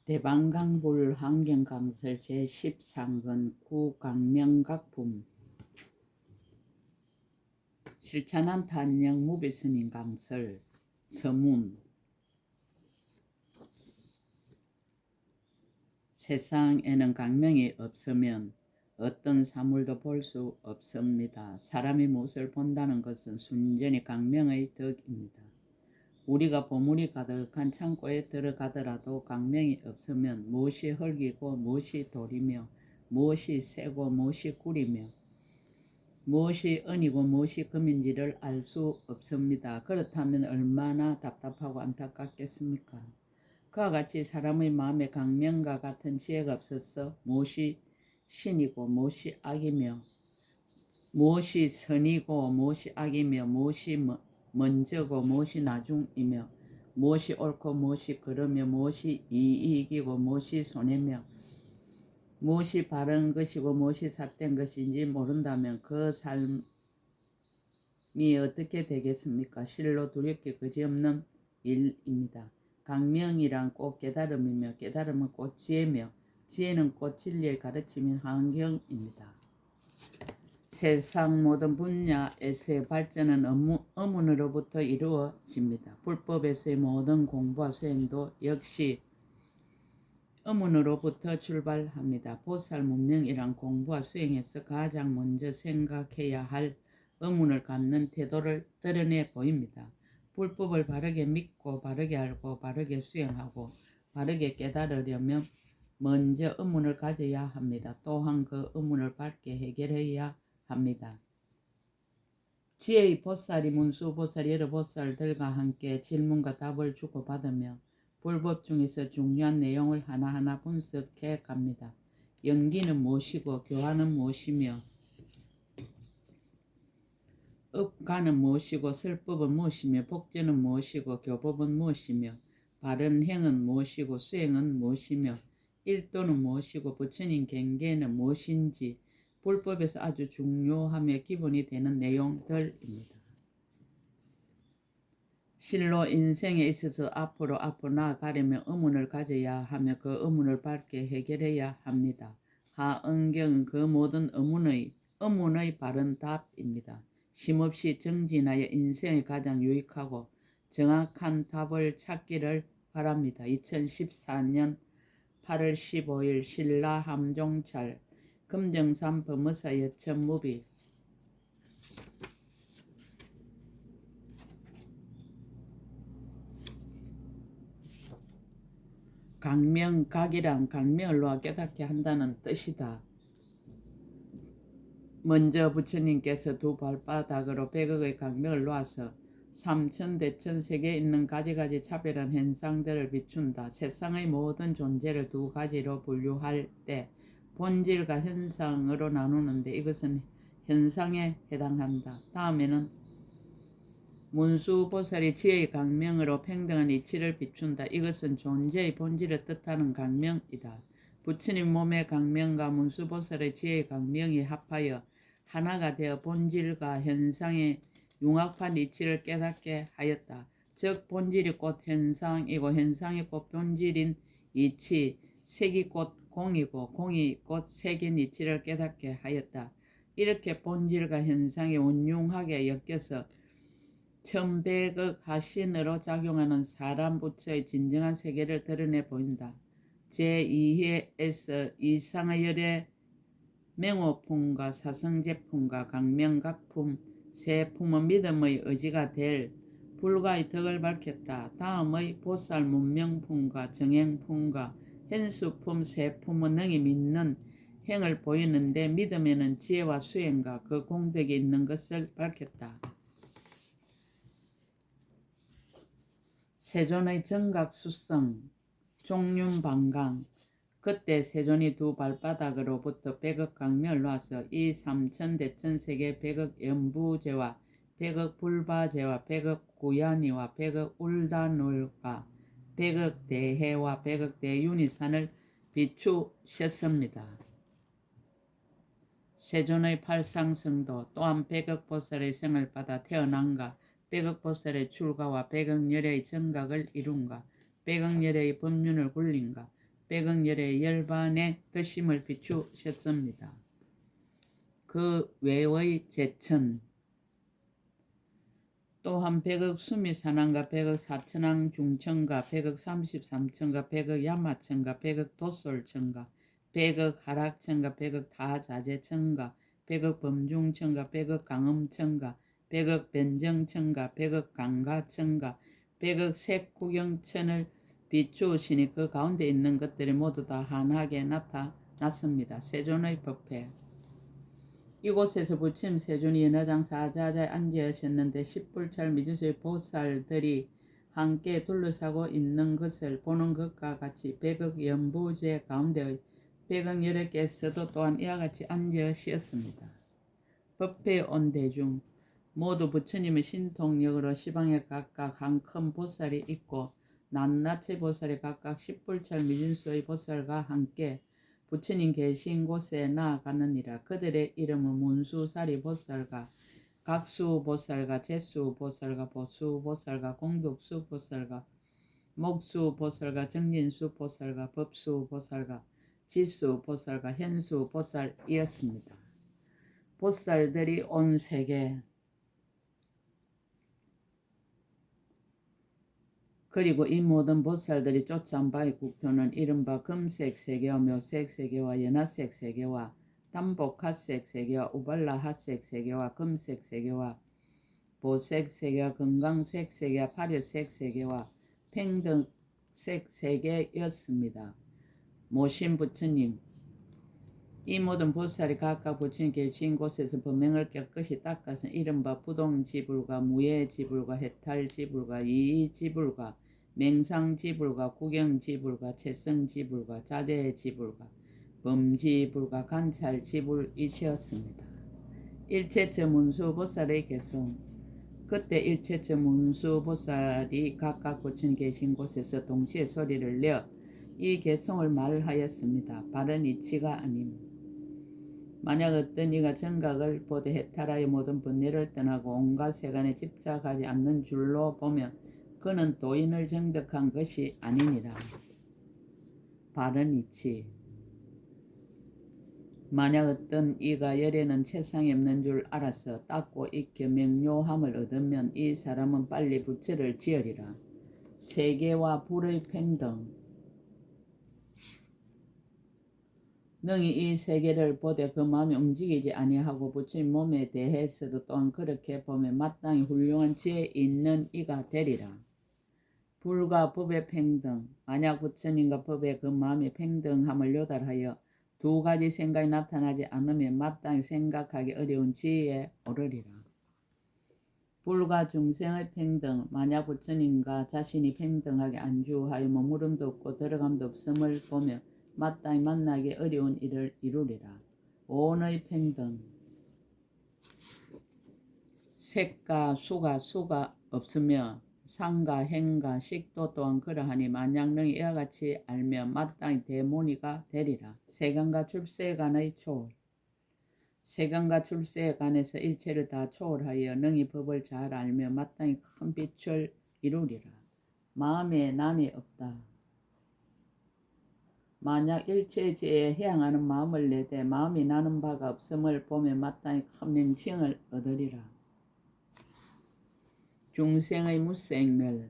대방강불 환경강설 제13권 구강명각품 실천한 탄영 무비스님 강설 서문. 세상에는 강명이 없으면 어떤 사물도 볼 수 없습니다. 사람이 무엇을 본다는 것은 순전히 강명의 덕입니다. 우리가 보물이 가득한 창고에 들어가더라도 강명이 없으면 무엇이 흙이고 무엇이 돌이며 무엇이 쇠고 무엇이 꿀이며 무엇이 은이고 무엇이 금인지를 알 수 없습니다. 그렇다면 얼마나 답답하고 안타깝겠습니까? 그와 같이 사람의 마음에 강명과 같은 지혜가 없어서 무엇이 신이고 무엇이 악이며 무엇이 선이고 무엇이 악이며 무엇이 먼저고 무엇이 나중이며 무엇이 옳고 무엇이 그르며 무엇이 이익이고 무엇이 손해며 무엇이 바른 것이고 무엇이 삿된 것인지 모른다면 그 삶이 어떻게 되겠습니까? 실로 두렵게 그지없는 일입니다. 강명이란 꼭 깨달음이며 깨달음은 꼭 지혜며 지혜는 꼭 진리의 가르침인 환경입니다. 세상 모든 분야에서의 발전은 의문으로부터 이루어집니다. 불법에서의 모든 공부와 수행도 역시 의문으로부터 출발합니다. 보살 문명이란 공부와 수행에서 가장 먼저 생각해야 할 의문을 갖는 태도를 드러내 보입니다. 불법을 바르게 믿고 바르게 알고 바르게 수행하고 바르게 깨달으려면 먼저 의문을 가져야 합니다. 또한 그 의문을 밝게 해결해야 합니다. 지혜의 보살이 문수보살 여러 보살들과 함께 질문과 답을 주고받으며 불법 중에서 중요한 내용을 하나하나 분석해 갑니다. 연기는 무엇이고 교화는 무엇이며 업가는 무엇이고 설법은 무엇이며 복제는 무엇이고 교법은 무엇이며 바른 행은 무엇이고 수행은 무엇이며 일도는 무엇이고 부처님 경계는 무엇인지 불법에서 아주 중요하며 기본이 되는 내용들입니다. 실로 인생에 있어서 앞으로 나아가려면 의문을 가져야 하며 그 의문을 밝게 해결해야 합니다. 하은경은 그 모든 의문의 바른 답입니다. 쉼없이 정진하여 인생의 가장 유익하고 정확한 답을 찾기를 바랍니다. 2014년 8월 15일 신라 함종찰 금정산 법무사 여천무비. 강명각이란 강명을 놓아 깨닫게 한다는 뜻이다. 먼저 부처님께서 두 발바닥으로 100억의 강명을 놓아서 삼천대천 세계에 있는 가지가지 차별한 현상들을 비춘다. 세상의 모든 존재를 두 가지로 분류할 때 본질과 현상으로 나누는데 이것은 현상에 해당한다. 다음에는 문수보살이 지혜의 강명으로 평등한 이치를 비춘다. 이것은 존재의 본질을 뜻하는 강명이다. 부처님 몸의 강명과 문수보살의 지혜의 강명이 합하여 하나가 되어 본질과 현상의 융합한 이치를 깨닫게 하였다. 즉 본질이 곧 현상이고 현상이 곧 본질인 이치, 색이 곧 공이고 공이 곧 색인 이치를 깨닫게 하였다. 이렇게 본질과 현상이 운용하게 엮여서 천백억 하신으로 작용하는 사람 부처의 진정한 세계를 드러내 보인다. 제2회에서 이상하열의 맹호품과 사성제품과 강명각품 세 품은 믿음의 의지가 될 불가의 덕을 밝혔다. 다음의 보살 문명품과 정행품과 현수품 세 품은 능히 믿는 행을 보이는데 믿음에는 지혜와 수행과 그 공덕이 있는 것을 밝혔다. 세존의 정각수성 종륜방강. 그때 세존이 두 발바닥으로부터 100억 강명을 놔서 이 삼천대천세계 100억 연부제와 100억 불바제와 100억 구야니와 100억 울다놀과 100억 대해와 100억 대윤이산을 비추셨습니다. 세존의 팔상성도 또한 100억 보살의 생을 받아 태어난가 100억 보살의 출가와 100억 열의 정각을 이룬가 100억 열의 법륜을 굴린가 백억열의 열반의 드심을 비추셨습니다. 그 외의 제천 또한 백억 수미산왕과 백억 사천왕 중천가 백억 33천가 백억 야마천가 백억 도솔천가 백억 하락천가 백억 다자재천가 백억 범중천가 백억 강음천가 백억 변정천가 백억 강가천가 백억 색구경천을 비추시니 그 가운데 있는 것들이 모두 다 환하게 나타났습니다. 세존의 법회. 이곳에서 부처님 세존이 연화장 사자자에 앉으셨는데 십불찰 미주수의 보살들이 함께 둘러싸고 있는 것을 보는 것과 같이 백억 연부제 가운데의 백억열애께서도 또한 이와 같이 앉으셨습니다. 법회에 온 대중 모두 부처님의 신통력으로 시방에 각각 한 큰 보살이 있고 낱낱이 보살이 각각 십불찰 미진수의 보살과 함께 부처님 계신 곳에 나아가느니라. 그들의 이름은 문수사리 보살과 각수보살과 제수보살과 보수보살과 공덕수보살과 목수보살과 정진수보살과 법수보살과 지수보살과 현수보살이었습니다. 보살들이 온 세계 그리고 이 모든 보살들이 쫓아온 바의 국토는 이른바 금색 세계와 묘색 세계와 연화색 세계와 담복핫색 세계와 우발라핫색 세계와 금색 세계와 보색 세계와 금강색 세계와 파리색 세계와 팽등색 세계였습니다. 모신 부처님 이 모든 보살이 각각 부처님 계신 곳에서 범행을 깨끗이 닦아서 이른바 부동지불과 무예지불과 해탈지불과 이의지불과 맹상지불과 구경지불과 채성지불과 자제지불과 범지불과 관찰지불이시었습니다. 일체처 문수보살의 개송 그때 일체처 문수보살이 각각 부처님 계신 곳에서 동시에 소리를 내어 이 개송을 말하였습니다. 바른 이치가 아님. 만약 어떤 이가 정각을 보되 해탈하여 모든 번뇌를 떠나고 온갖 세간에 집착하지 않는 줄로 보면 그는 도인을 정득한 것이 아니니라. 바른 이치 만약 어떤 이가 열에는 채상이 없는 줄 알아서 닦고 익혀 명료함을 얻으면 이 사람은 빨리 부처를 지으리라. 세계와 불의 평등 능히 이 세계를 보되 그 마음이 움직이지 아니하고 부처님 몸에 대해서도 또한 그렇게 보면 마땅히 훌륭한 지혜 있는 이가 되리라. 불과 법의 평등 만약 부처님과 법의 그 마음이 평등함을 요달하여 두 가지 생각이 나타나지 않으면 마땅히 생각하기 어려운 지혜에 오르리라. 불과 중생의 평등 만약 부처님과 자신이 평등하게 안주하여 머무름도 없고 들어감도 없음을 보며 마땅히 만나기 어려운 일을 이루리라. 오온의 평등 색과 수가 없으며 상가 행가 식도 또한 그러하니 만약 능히 이와 같이 알면 마땅히 대모니가 되리라. 세간과 출세에 관의 초월 세간과 출세에 관해서 일체를 다 초월하여 능히 법을 잘 알며 마땅히 큰 빛을 이루리라. 마음에 남이 없다. 만약 일체지에 해양하는 마음을 내되 마음이 나는 바가 없음을 보면 마땅히 큰 명칭을 얻으리라. 중생의 무생멸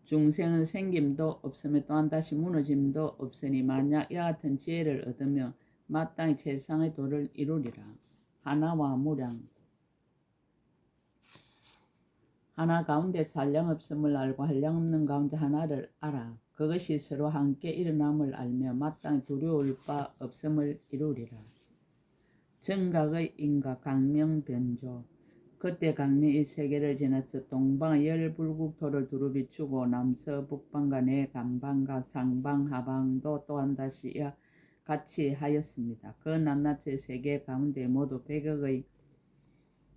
중생은 생김도 없으며 또한 다시 무너짐도 없으니 만약 이와 같은 지혜를 얻으며 마땅히 최상의 도를 이루리라. 하나와 무량 하나 가운데서 한량없음을 알고 한량없는 가운데 하나를 알아. 그것이 서로 함께 일어남을 알며 마땅히 두려울 바 없음을 이루리라. 정각의 인과 강명변조 그때 강명이 이 세계를 지나서 동방의 열불국토를 두루 비추고 남서북방과 내간방과 상방하방도 또한 다시 이와 같이 하였습니다. 그 낱낱의 세계 가운데 모두 백억의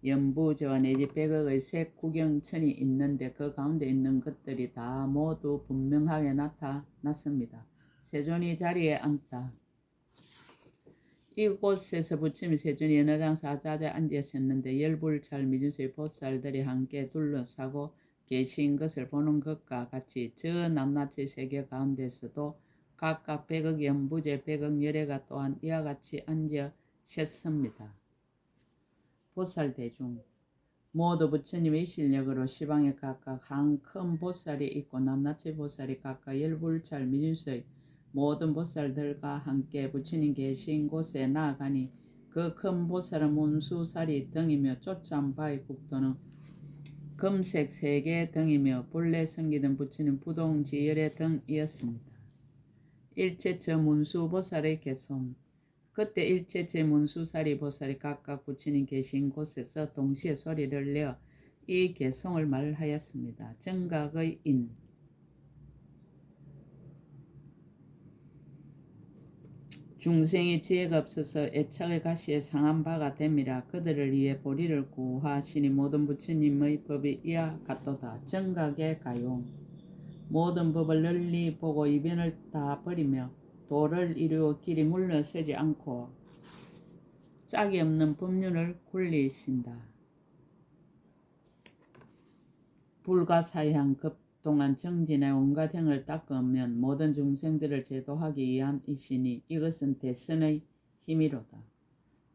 연부제와 내지 백억의 색구경천이 있는데 그 가운데 있는 것들이 다 모두 분명하게 나타났습니다. 세존이 자리에 앉다. 이곳에서 부처님 세존이 연화장 사자자에 앉으셨는데 열불찰 미진수의 보살들이 함께 둘러싸고 계신 것을 보는 것과 같이 저 낱낱의 세계 가운데서도 각각 100억 연부제 100억 열애가 또한 이와 같이 앉으셨습니다. 보살대중 모두 부처님의 실력으로 시방에 각각 한 큰 보살이 있고 낱낱이 보살이 각각 열불찰 미진수의 모든 보살들과 함께 부처님 계신 곳에 나아가니 그 큰 보살은 문수살이 등이며 쫓아온 바의 국도는 금색 세계 등이며 본래 성기된 부처님 부동지열의 등이었습니다. 일체처 문수보살의 개송 그때 일체체 문수사리 보살이 각각 부처님 계신 곳에서 동시에 소리를 내어 이 개송을 말하였습니다. 정각의 인 중생이 지혜가 없어서 애착의 가시에 상한 바가 됨이라 그들을 위해 보리를 구하시니 모든 부처님의 법이 이와 같도다. 정각의 가용 모든 법을 널리 보고 이변을 다 버리며 도를 이루어 길이 물러서지 않고 짝이 없는 법륜을 굴리신다. 불가사의한 급동안 정진의 온갖 행을 닦으면 모든 중생들을 제도하기 위함이시니 이것은 대선의 힘이로다.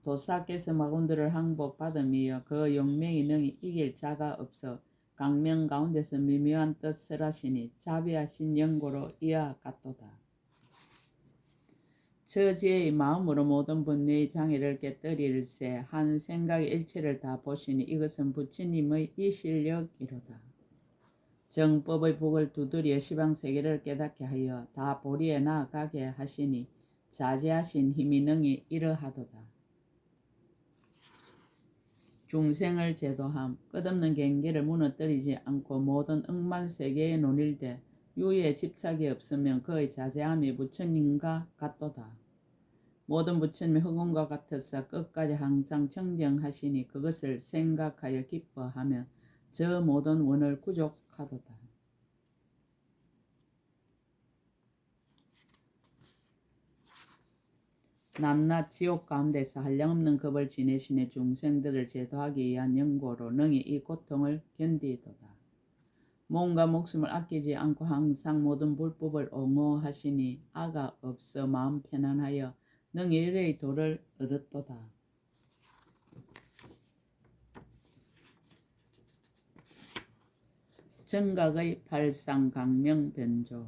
도사께서 마군들을 항복받음이여 그 용맹이 능히 이길 자가 없어 강명 가운데서 미묘한 뜻을 하시니 자비하신 연고로 이와 같도다. 저지의 마음으로 모든 번뇌의 장애를 깨뜨릴세 한 생각의 일체를 다 보시니 이것은 부처님의 이 실력이로다. 정법의 북을 두드려 시방세계를 깨닫게 하여 다 보리에 나아가게 하시니 자제하신 힘이 능히 이러하도다. 중생을 제도함 끝없는 경계를 무너뜨리지 않고 모든 억만세계에 논일되 유에 집착이 없으면 그의 자제함이 부처님과 같도다. 모든 부처님의 흑원과 같아서 끝까지 항상 청정하시니 그것을 생각하여 기뻐하며 저 모든 원을 구족하도다. 낮낮 지옥 가운데서 한량없는 겁을 지내시니 중생들을 제도하기 위한 연고로 능히 이 고통을 견디도다. 몸과 목숨을 아끼지 않고 항상 모든 불법을 옹호하시니 아가 없어 마음 편안하여 능히 일의 도를 얻었도다. 정각의 발상강명 변조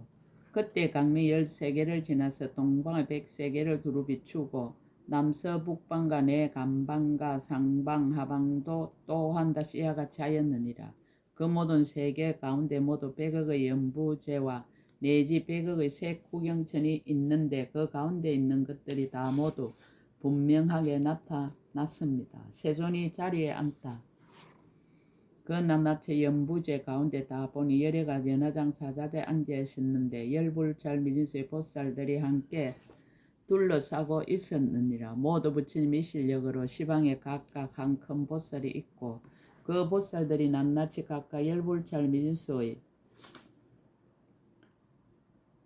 그때 강명 13개를 지나서 동방의 100세계를 두루 비추고 남서북방과 내간방과 상방 하방도 또한 다시 이와 같이 하였느니라. 그 모든 세계 가운데 모두 100억의 연부제와 내지 100억의 색 구경천이 있는데 그 가운데 있는 것들이 다 모두 분명하게 나타났습니다. 세존이 자리에 앉다. 그 낱낱이 연부제 가운데 다 보니 열애가 연화장 사자대에 앉아있었는데 열불찰 미진수의 보살들이 함께 둘러싸고 있었느니라. 모두 부처님의 실력으로 시방에 각각 한 큰 보살이 있고 그 보살들이 낱낱이 각각 열불찰 미진수의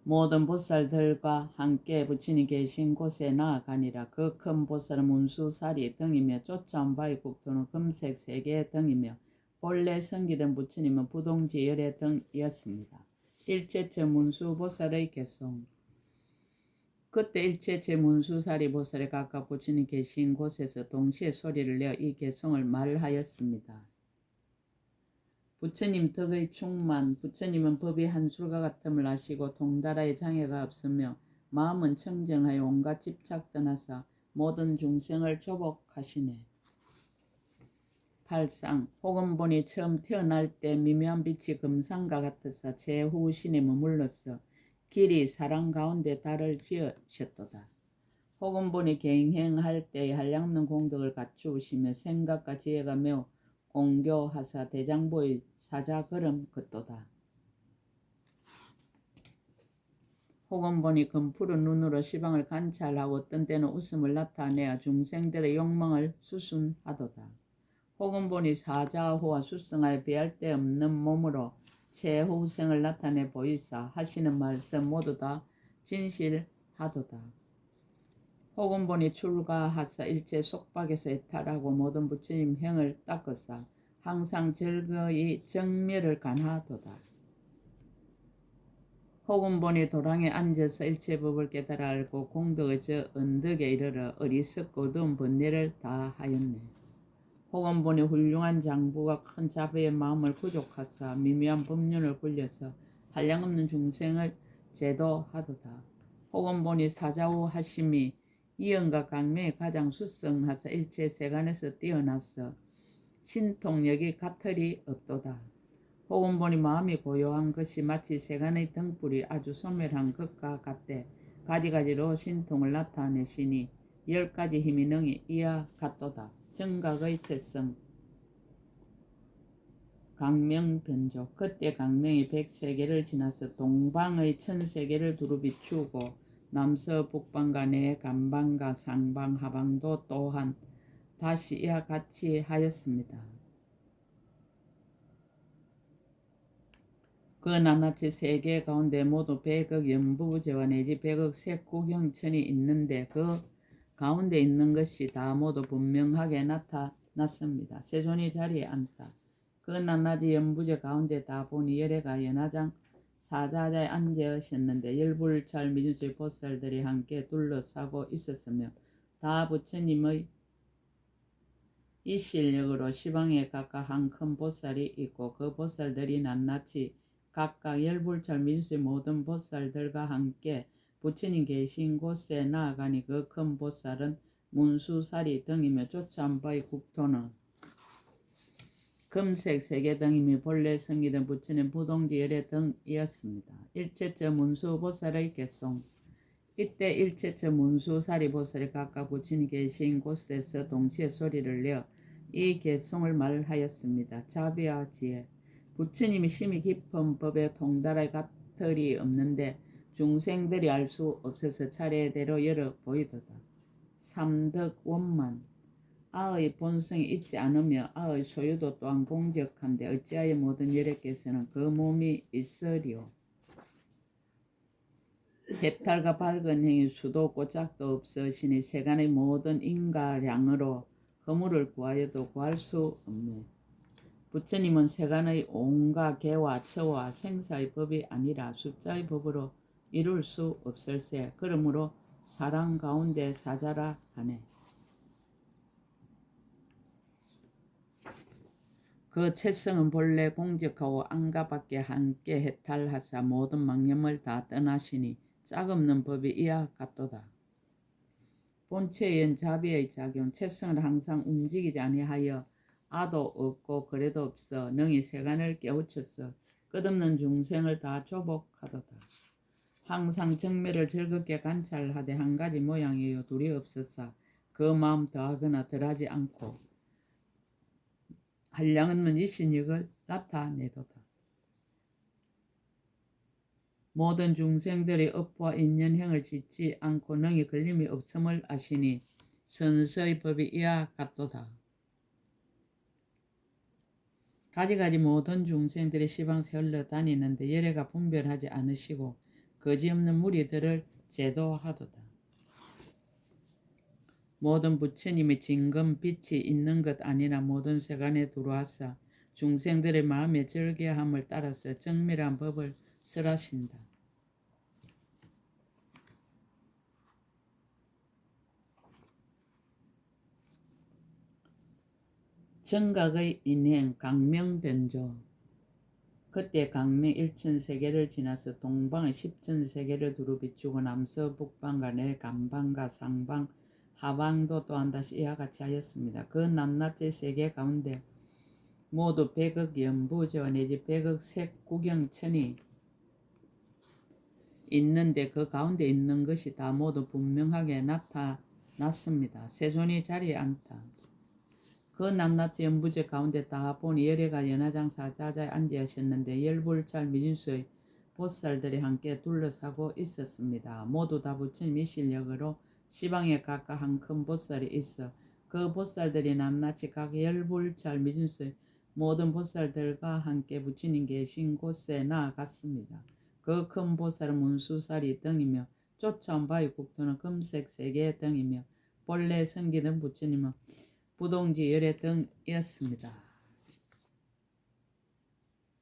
모든 보살들과 함께 부처님 계신 곳에 나아가니라. 그 큰 보살은 문수사리 등이며 쫓아온 바의 국토는 금색 세계 등이며 본래 성기된 부처님은 부동지열의 등이었습니다. 일체처 문수보살의 개송 그때 일체처 문수사리 보살이 각각 부처님 계신 곳에서 동시에 소리를 내어 이 개송을 말하였습니다. 부처님 덕의 충만 부처님은 법이 한술과 같음을 아시고 통달하여 장애가 없으며 마음은 청정하여 온갖 집착 떠나서 모든 중생을 조복하시네. 팔상 혹은 보니 처음 태어날 때 미묘한 빛이 금상과 같아서 제후신에 머물러서 길이 사랑 가운데 달을 지으셨도다. 혹은 보니 경행할 때의 한량없는 공덕을 갖추시며 생각과 지혜가 매우 공교하사 대장보의 사자 걸음 걷도다. 혹은 보니 금푸른 눈으로 시방을 관찰하고 어떤 때는 웃음을 나타내어 중생들의 욕망을 수순하도다. 혹은 보니 사자호와 수성하여 비할 데 없는 몸으로 최후생을 나타내 보이사 하시는 말씀 모두 다 진실하도다. 혹은 보니 출가하사 일체 속박에서 해탈하고 모든 부처님 행을 닦으사 항상 즐거이 정멸을 간하도다. 혹은 보니 도랑에 앉아서 일체법을 깨달아 알고 공덕의 저 언덕에 이르러 어리석고 어두운 번뇌를 다 하였네. 혹은 보니 훌륭한 장부가 큰 자비의 마음을 부족하사 미묘한 법륜을 굴려서 한량없는 중생을 제도하도다. 혹은 보니 사자후 하심이 이연과 강명이 가장 수성하사 일체 세간에서 뛰어나서 신통력이 같으리 없도다. 혹은 보니 마음이 고요한 것이 마치 세간의 등불이 아주 소멸한 것과 같되 가지가지로 신통을 나타내시니 10가지 힘이 능히 이와 같도다. 정각의 채성 강명변조. 그때 강명이 100세계를 지나서 동방의 1000세계를 두루 비추고 남서 북방과 내 간방과 상방 하방도 또한 다시 이와 같이 하였습니다. 그 낱낱이 세계 가운데 모두 100억 연부부제와 내지 100억 색구경천이 있는데 그 가운데 있는 것이 다 모두 분명하게 나타났습니다. 세존이 자리에 앉다. 그 낱낱이 연부제 가운데 다 보니 열애가 연화장 사자자에 앉으셨는데 열불찰 미준수의 보살들이 함께 둘러싸고 있었으며 다 부처님의 이 실력으로 시방에 각각 한 큰 보살이 있고 그 보살들이 낱낱이 각각 열불찰 민수의 모든 보살들과 함께 부처님 계신 곳에 나아가니 그 큰 보살은 문수살이 등이며 쫓아온 바의 국토는 금색 세계 등이며 본래 성기된 부처님 부동지 열애 등이었습니다. 일체처 문수보살의 개송. 이때 일체처 문수사리 보살이 각각 부처님 계신 곳에서 동시에 소리를 내어 이 개송을 말하였습니다. 자비와 지혜. 부처님이 심히 깊은 법에 통달할 가틀이 없는데 중생들이 알 수 없어서 차례대로 열어 보이도다. 삼덕 원만. 아의 본성이 있지 않으며 아의 소유도 또한 공적한데 어찌하여 모든 열애께서는 그 몸이 있으리오. 해탈과 밝은 행위 수도 없고 짝도 없으시니 세간의 모든 인가량으로 허물을 구하여도 구할 수 없네. 부처님은 세간의 온갖 개와 처와 생사의 법이 아니라 숫자의 법으로 이룰 수 없을세. 그러므로 사람 가운데 사자라 하네. 그 채성은 본래 공적하고 안가밖에 함께 해탈하사 모든 망념을 다 떠나시니 짝없는 법이 이와 같도다. 본체에 연 자비의 작용, 채성을 항상 움직이지 아니하여 아도 없고 그래도 없어 능히 세간을 깨우쳐서 끝없는 중생을 다 조복하도다. 항상 정매를 즐겁게 관찰하되 한 가지 모양이요 둘이 없어서 그 마음 더하거나 덜하지 않고 한량없는 이신력을 나타내도다. 모든 중생들의 업과 인연행을 짓지 않고 능히 걸림이 없음을 아시니 선서의 법이 이와 같도다. 가지가지 모든 중생들이 시방세 흘러다니는데 열애가 분별하지 않으시고 거지없는 무리들을 제도하도다. 모든 부처님의 진금 빛이 있는 것 아니나 모든 세간에 들어와서 중생들의 마음의 절개함을 따라서 정밀한 법을 설하신다. 정각의 인행 강명변조. 그때 강명 1000세계를 지나서 동방의 10,000세계를 두루 비추고 남서 북방과 내 간방과 상방 하방도 또한 다시 이와 같이 하였습니다. 그 낱낱의 세계 가운데 모두 100억 연부제와 내지 100억 색구경천이 있는데 그 가운데 있는 것이 다 모두 분명하게 나타났습니다. 세존이 자리에 앉다. 그 낱낱이 연부제 가운데 다 보니 열애가 연화장 사자자에 앉으셨는데 열불찰 미진수의 보살들이 함께 둘러싸고 있었습니다. 모두 다 부처님의 실력으로 시방에 각각 한 큰 보살이 있어 그 보살들이 낱낱이 각 열불찰 미진수의 모든 보살들과 함께 부처님 계신 곳에 나아갔습니다. 그 큰 보살은 문수사리 등이며 쫓아온 바의 국토는 금색 세계 등이며 본래 성기는 부처님은 부동지 열애 등이었습니다.